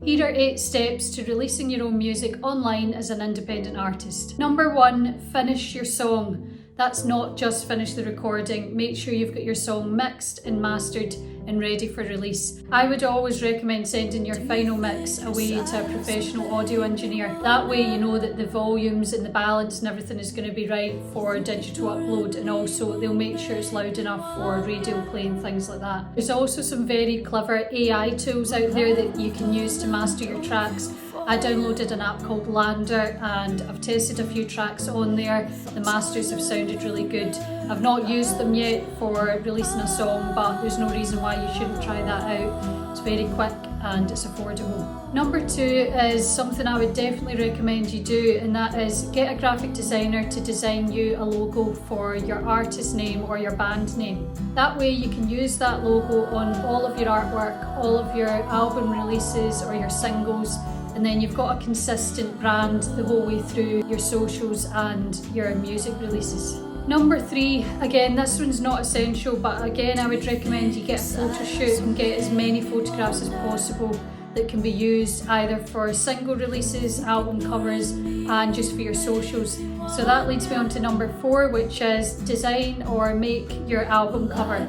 Here are 8 steps to releasing your own music online as an independent artist. Number 1, finish your song. That's not just finish the recording. Make sure you've got your song mixed and mastered and ready for release. I would always recommend sending your final mix away to a professional audio engineer. That way you know that the volumes and the balance and everything is going to be right for digital upload, and also they'll make sure it's loud enough for radio play and things like that. There's also some very clever AI tools out there that you can use to master your tracks. I downloaded an app called LANDR and I've tested a few tracks on there. The masters have sounded really good. I've not used them yet for releasing a song, but there's no reason why you shouldn't try that out. It's very quick and it's affordable. Number 2 is something I would definitely recommend you do, and that is get a graphic designer to design you a logo for your artist name or your band name. That way you can use that logo on all of your artwork, all of your album releases or your singles, and then you've got a consistent brand the whole way through your socials and your music releases. Number 3, again, this one's not essential, but again I would recommend you get a photo shoot and get as many photographs as possible that can be used either for single releases, album covers, and just for your socials. So that leads me on to number 4, which is design or make your album cover.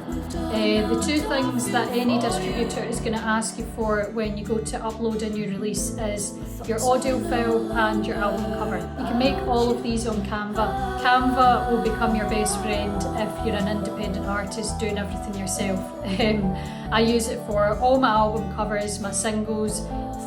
The 2 things that any distributor is going to ask you for when you go to upload a new release is your audio file and your album cover. You can make all of these on Canva. Canva will become your best friend if you're an independent artist doing everything yourself. I use it for all my album covers, my singles,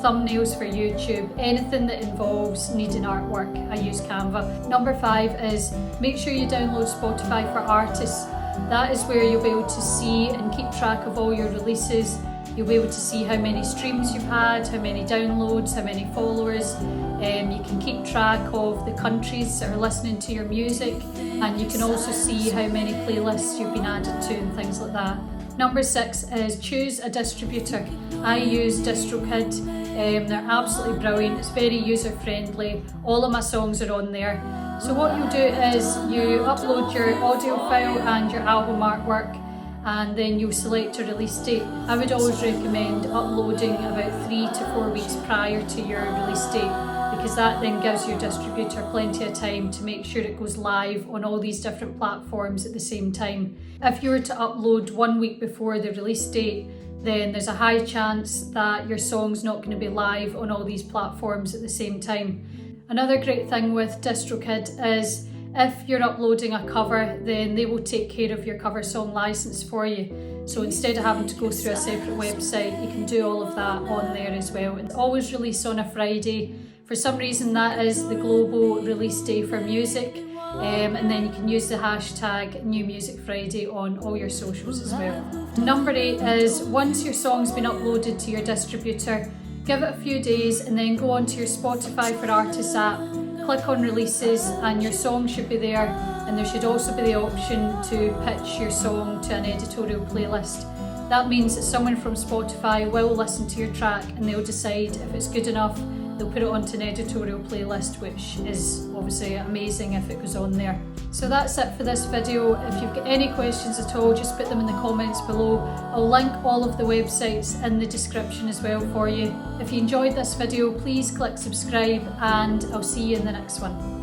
thumbnails for YouTube, anything that involves needing artwork, I use Canva. Number 5 is make sure you download Spotify for artists. That is where you'll be able to see and keep track of all your releases. You'll be able to see how many streams you've had, how many downloads, how many followers. You can keep track of the countries that are listening to your music, and you can also see how many playlists you've been added to and things like that. Number 6 is choose a distributor. I use DistroKid. They're absolutely brilliant. It's very user friendly. All of my songs are on there. So what you'll do is you upload your audio file and your album artwork, and then you'll select a release date. I would always recommend uploading about 3 to 4 weeks prior to your release date, because that then gives your distributor plenty of time to make sure it goes live on all these different platforms at the same time. If you were to upload 1 week before the release date, then there's a high chance that your song's not going to be live on all these platforms at the same time. Another great thing with DistroKid is if you're uploading a cover, then they will take care of your cover song license for you. So instead of having to go through a separate website, you can do all of that on there as well. And always release on a Friday. For some reason that is the global release day for music. And then you can use the hashtag New Music Friday on all your socials as well. Number 8 is once your song's been uploaded to your distributor, give it a few days and then go onto your Spotify for Artists app, click on releases, and your song should be there, and there should also be the option to pitch your song to an editorial playlist. That means that someone from Spotify will listen to your track and they'll decide if it's good enough. They'll put it onto an editorial playlist, which is obviously amazing if it goes on there. So that's it for this video. If you've got any questions at all, just put them in the comments below. I'll link all of the websites in the description as well for you. If you enjoyed this video, please click subscribe, and I'll see you in the next one.